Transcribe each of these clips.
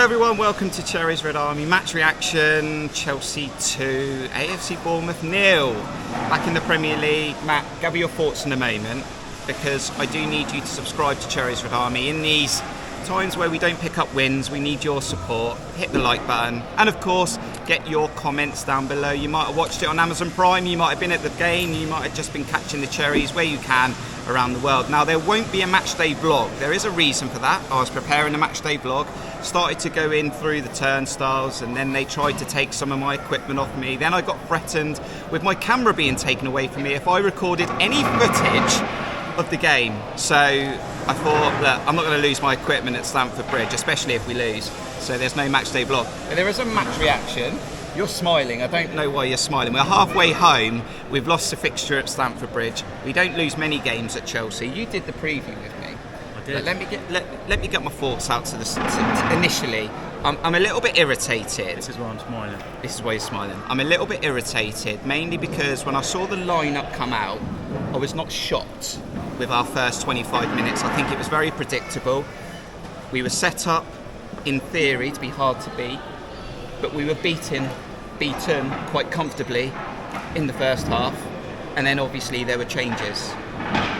Hello everyone, welcome to Cherries Red Army match reaction. Chelsea 2, AFC Bournemouth 0. Back in the Premier League. Matt, gather your thoughts in a moment, because I do need you to subscribe to Cherries Red Army. In these times where we don't pick up wins, we need your support. Hit the like button, and of course get your comments down below. You might have watched it on Amazon Prime, you might have been at the game, you might have just been catching the cherries where you can around the world. Now, there won't be a match day vlog. There is a reason for that. I was preparing a match day vlog, started to go in through the turnstiles, and then they tried to take some of my equipment off me. Then I got threatened with my camera being taken away from me if I recorded any footage of the game. So I thought that I'm not going to lose my equipment at Stamford Bridge, especially if we lose. So there's no match day vlog. But there is a match reaction. You're smiling. I don't know why you're smiling. We're halfway home. We've lost the fixture at Stamford Bridge. We don't lose many games at Chelsea. You did the preview with me. I did. But let me get my thoughts out initially. I'm a little bit irritated. This is why I'm smiling. This is why you're smiling. I'm a little bit irritated, mainly because when I saw the lineup come out, I was not shocked with our first 25 minutes. I think it was very predictable. We were set up, in theory, to be hard to beat, but we were beaten quite comfortably in the first half, and then obviously there were changes.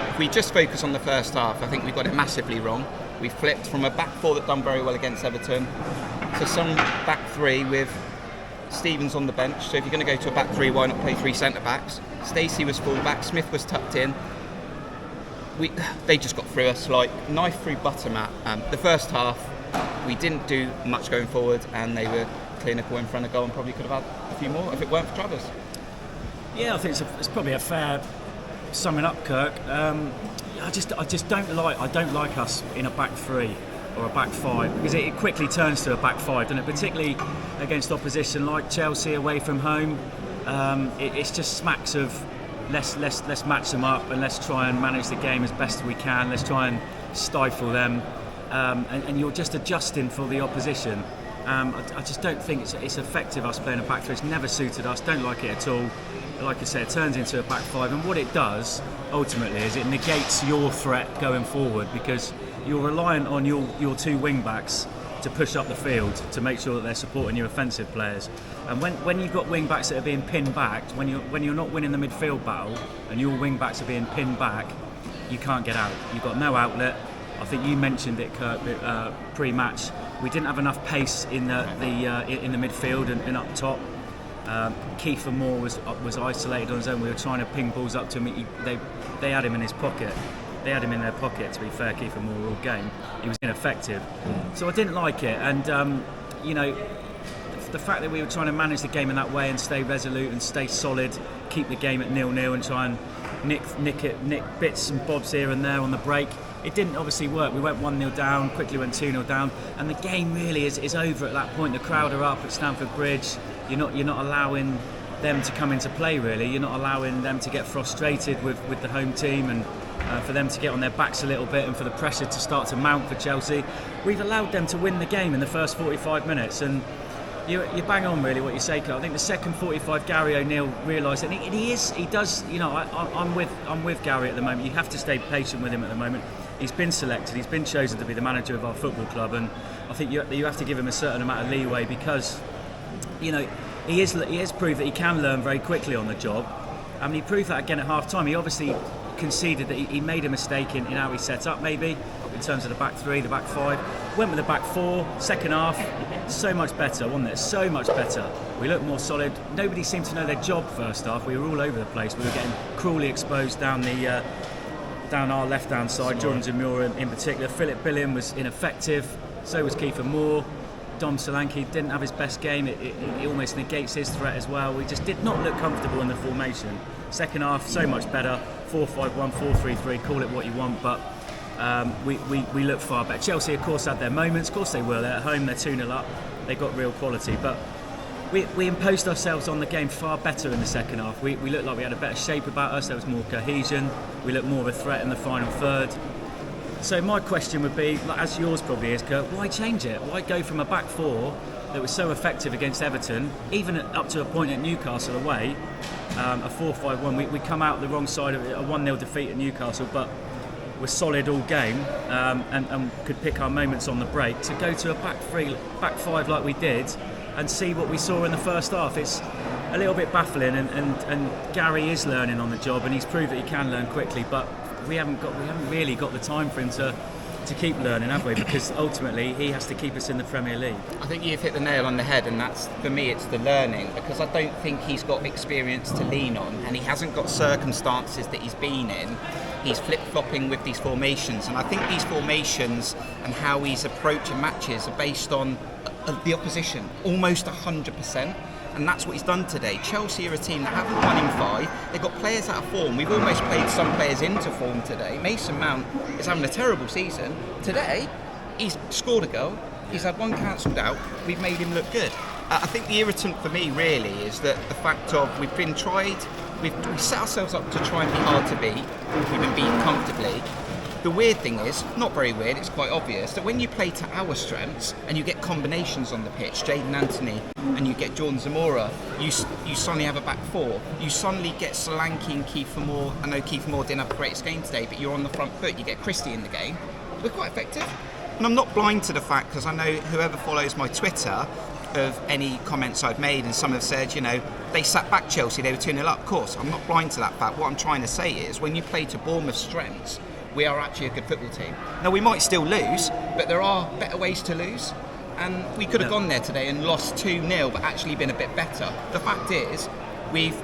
If we just focus on the first half, I think we got it massively wrong. We flipped from a back four that done very well against Everton to some back three with Stevens on the bench. So if you're going to go to a back three, why not play three centre backs? Stacey was full back, Smith was tucked in. They just got through us like knife through butter, Matt. The first half, we didn't do much going forward, and they were clinical in front of goal and probably could have had a few more if it weren't for Travers. Yeah, I think it's probably a fair summing up, Kirk. I just don't like us in a back three or a back five, because it quickly turns to a back five, doesn't it? Particularly against opposition like Chelsea away from home. It's just smacks of let's match them up, and let's try and manage the game as best we can. Let's try and stifle them, and you're just adjusting for the opposition. I just don't think it's effective, us playing a back three. It's never suited us. Don't like it at all. Like I said, it turns into a back five, and what it does ultimately is it negates your threat going forward, because you're reliant on your two wing backs to push up the field to make sure that they're supporting your offensive players. And when you've got wing backs that are being pinned back, when you're not winning the midfield battle and your wing backs are being pinned back, you can't get out. You've got no outlet. I think you mentioned it, Kirk, pre-match. We didn't have enough pace in the midfield and up top. Kiefer Moore was isolated on his own. We were trying to ping balls up to him. They had him in his pocket. They had him in their pocket, to be fair. Kiefer Moore all game. He was ineffective. So I didn't like it. And, the fact that we were trying to manage the game in that way and stay resolute and stay solid, keep the game at 0-0 and try and nick bits and bobs here and there on the break, it didn't obviously work. We went 1-0 down, quickly went 2-0 down, and the game really is over at that point. The crowd are up at Stamford Bridge. You're not allowing them to come into play, really. You're not allowing them to get frustrated with the home team, and for them to get on their backs a little bit, and for the pressure to start to mount for Chelsea. We've allowed them to win the game in the first 45 minutes, and you bang on really what you say, Carl. I think the second 45, Gary O'Neill realised, and he does. I'm with Gary at the moment. You have to stay patient with him at the moment. He's been selected. He's been chosen to be the manager of our football club, and I think you have to give him a certain amount of leeway, because he has proved that he can learn very quickly on the job. I mean, he proved that again at half time. He obviously conceded that he made a mistake in how he set up, maybe in terms of the back three, the back five. Went with the back four. Second half, so much better, wasn't it? So much better. We looked more solid. Nobody seemed to know their job first half. We were all over the place. We were getting cruelly exposed down our left-hand side. Jordan Zamora in particular. Philip Billiam was ineffective. So was Kiefer Moore. Dom Solanke didn't have his best game. It almost negates his threat as well. We just did not look comfortable in the formation. Second half, so much better. 4-5-1, 4-3-3, call it what you want, but we look far better. Chelsea, of course, had their moments. Of course they were. They're at home, they're 2-0 up. They got real quality, but we imposed ourselves on the game far better in the second half. We looked like we had a better shape about us. There was more cohesion. We looked more of a threat in the final third. So my question would be, as yours probably is, Kirk, why change it? Why go from a back four that was so effective against Everton, even up to a point at Newcastle away, a 4-5-1, we come out the wrong side of it, a 1-0 defeat at Newcastle, but were solid all game and could pick our moments on the break, to go to a back five like we did and see what we saw in the first half. It's a little bit baffling, and Gary is learning on the job, and he's proved that he can learn quickly, but we haven't really got the time for him to keep learning, have we? Because ultimately he has to keep us in the Premier League. I think you've hit the nail on the head, and that's, for me, it's the learning, because I don't think he's got experience to lean on, and he hasn't got circumstances that he's been in. He's flip-flopping with these formations, and I think these formations and how he's approaching matches are based on the opposition, almost 100%. And that's what he's done today. Chelsea are a team that haven't won in 5. They've got players out of form. We've almost played some players into form today. Mason Mount is having a terrible season. Today, he's scored a goal. He's had one cancelled out. We've made him look good. I think the irritant for me really is that the fact of we've set ourselves up to try and be hard to beat. We've been beaten comfortably. The weird thing is, not very weird, it's quite obvious, that when you play to our strengths and you get combinations on the pitch, Jayden Anthony and you get Jordan Zamora, you suddenly have a back four. You suddenly get Solanke and Kiefer Moore. I know Kiefer Moore didn't have the greatest game today, but you're on the front foot. You get Christie in the game. We're quite effective. And I'm not blind to the fact, because I know whoever follows my Twitter of any comments I've made, and some have said, they sat back Chelsea, they were 2-0 up. Of course, I'm not blind to that fact. What I'm trying to say is, when you play to Bournemouth's strengths, we are actually a good football team. Now, we might still lose, but there are better ways to lose. And we could have gone there today and lost 2-0, but actually been a bit better. The fact is, we've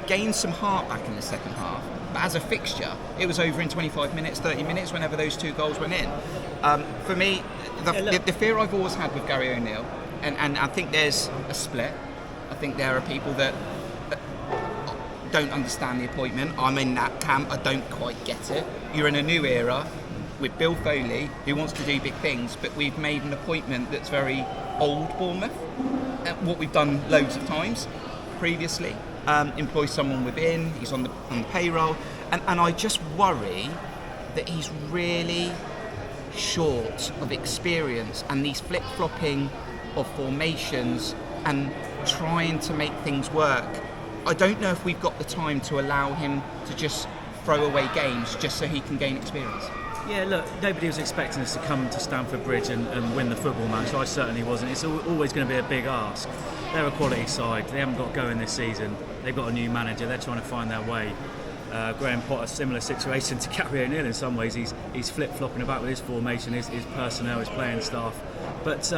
gained some heart back in the second half. But as a fixture, it was over in 25 minutes, 30 minutes, whenever those 2 goals went in. For me, the fear I've always had with Gary O'Neill, and I think there's a split. I think there are people that don't understand the appointment. I'm in that camp. I don't quite get it. You're in a new era with Bill Foley, who wants to do big things, but we've made an appointment that's very old Bournemouth. What we've done loads of times previously, employ someone within. He's on the payroll, and I just worry that he's really short of experience, and these flip-flopping of formations and trying to make things work. I don't know if we've got the time to allow him to just throw away games just so he can gain experience. Yeah, look, nobody was expecting us to come to Stamford Bridge and win the football match. I certainly wasn't. It's always going to be a big ask. They're a quality side. They haven't got going this season. They've got a new manager. They're trying to find their way. Graham Potter, similar situation to Gary O'Neill in some ways. He's flip-flopping about with his formation, his personnel, his playing staff. But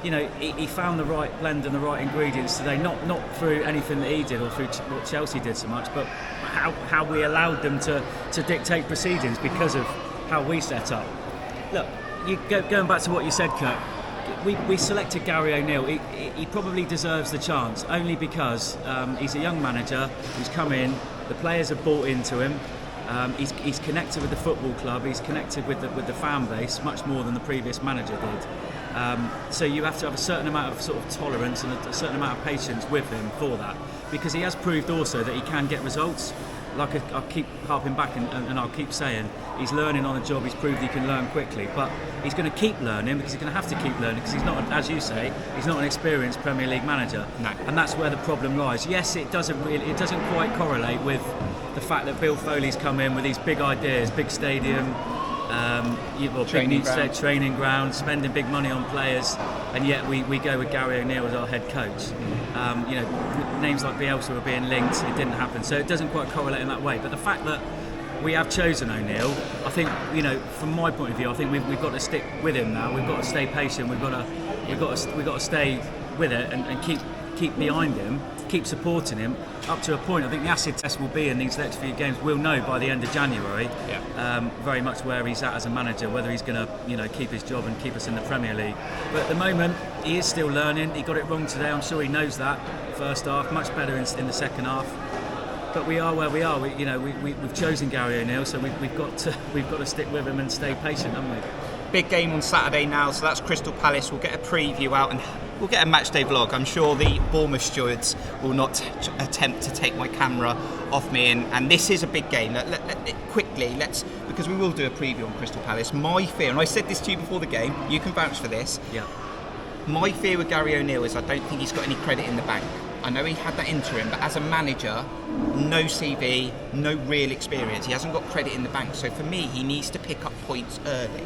he found the right blend and the right ingredients today, not through anything that he did or through what Chelsea did so much, but how we allowed them to dictate proceedings because of how we set up. Look, going back to what you said, Kirk, we selected Gary O'Neill. He probably deserves the chance, only because he's a young manager who's come in, the players have bought into him. He's connected with the football club. He's connected with the fan base much more than the previous manager did. So you have to have a certain amount of sort of tolerance and a certain amount of patience with him for that, because he has proved also that he can get results. Like I keep harping back and I'll keep saying, he's learning on the job. He's proved he can learn quickly, but he's going to keep learning, because he's going to have to keep learning, because he's not, as you say, he's not an experienced Premier League manager. No. And that's where the problem lies. Yes, it doesn't quite correlate with the fact that Bill Foley's come in with these big ideas, big stadium, training ground, spending big money on players, and yet we go with Gary O'Neill as our head coach. Names like Bielsa were being linked, it didn't happen, so it doesn't quite correlate in that way. But the fact that we have chosen O'Neill, I think, from my point of view, I think we've got to stick with him now. We've got to stay patient. We've got to stay with it and keep behind him, keep supporting him up to a point. I think the acid test will be in these next few games. We'll know by the end of January very much where he's at as a manager, whether he's going to keep his job and keep us in the Premier League. But at the moment, he is still learning. He got it wrong today. I'm sure he knows that. First half, much better in the second half. But we are where we are. We've chosen Gary O'Neill, so we've got to stick with him and stay patient, haven't we? Big game on Saturday now, so that's Crystal Palace. We'll get a preview out and we'll get a matchday vlog. I'm sure the Bournemouth stewards will not attempt to take my camera off me, and this is a big game. Because we will do a preview on Crystal Palace. My fear, and I said this to you before the game, you can vouch for this. Yeah. My fear with Gary O'Neill is I don't think he's got any credit in the bank. I know he had that interim, but as a manager, no CV, no real experience. He hasn't got credit in the bank. So for me, he needs to pick up points early.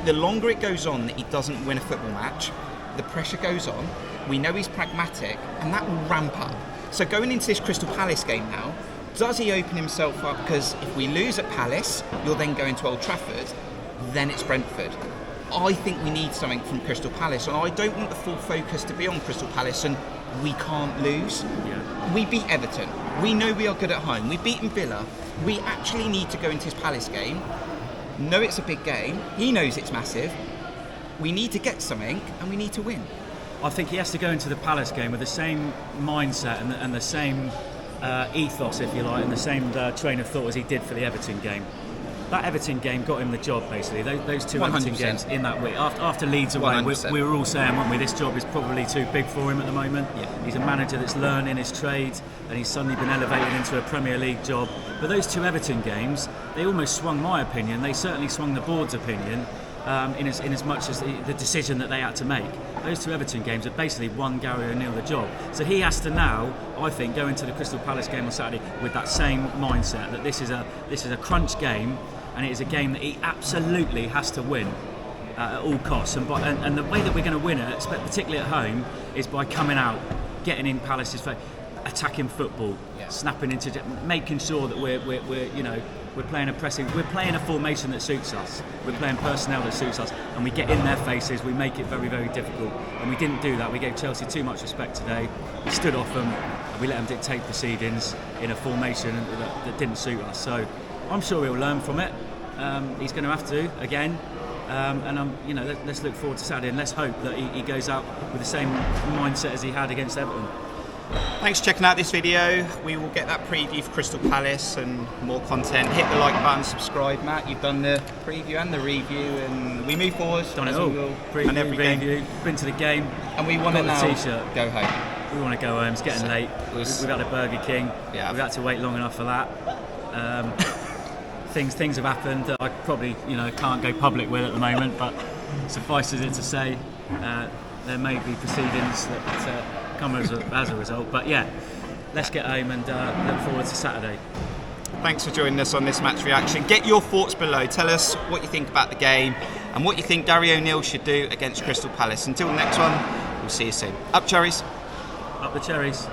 The longer it goes on that he doesn't win a football match, the pressure goes on. We know he's pragmatic, and that will ramp up. So going into this Crystal Palace game now, does he open himself up? Because if we lose at Palace, you're then going to Old Trafford, then it's Brentford. I think we need something from Crystal Palace, and I don't want the full focus to be on Crystal Palace and we can't lose. Yeah. We beat Everton. We know we are good at home. We've beaten Villa. We actually need to go into this Palace game. Know it's a big game. He knows it's massive. We need to get something and we need to win. I think he has to go into the Palace game with the same mindset and the same ethos, if you like, and the same train of thought as he did for the Everton game. That Everton game got him the job, basically. Those two 100%. Everton games in that week. After Leeds away, we were all saying, weren't we, this job is probably too big for him at the moment. Yeah. He's a manager that's learning his trade, and he's suddenly been elevated into a Premier League job. But those two Everton games, they almost swung my opinion. They certainly swung the board's opinion, in as much as the decision that they had to make. Those two Everton games have basically won Gary O'Neill the job. So he has to now, I think, go into the Crystal Palace game on Saturday with that same mindset, that this is a crunch game, and it is a game that he absolutely has to win at all costs. And the way that we're going to win it, particularly at home, is by coming out, getting in Palace's face, attacking football, snapping into, making sure that we're playing a pressing, we're playing a formation that suits us, we're playing personnel that suits us, and we get in their faces, we make it very, very difficult. And we didn't do that. We gave Chelsea too much respect today. We stood off them, and we let them dictate proceedings in a formation that didn't suit us. So I'm sure he'll learn from it. He's going to have to again, and let's look forward to Saturday, and let's hope that he goes out with the same mindset as he had against Everton. Thanks for checking out this video. We will get that preview for Crystal Palace and more content. Hit the like button, subscribe, Matt. You've done the preview and the review, and we move forward. Done it all. Preview, every review, game. Been to the game, and we want to now t-shirt. Go home. We want to go home. It's getting late. We've had a Burger King. Yeah. We've had to wait long enough for that. Things have happened that I probably can't go public with at the moment, but suffices it to say there may be proceedings that come as a result. But yeah, let's get home and look forward to Saturday. Thanks for joining us on this match reaction. Get your thoughts below. Tell us what you think about the game and what you think Gary O'Neill should do against Crystal Palace. Until the next one, we'll see you soon. Up Cherries. Up the Cherries.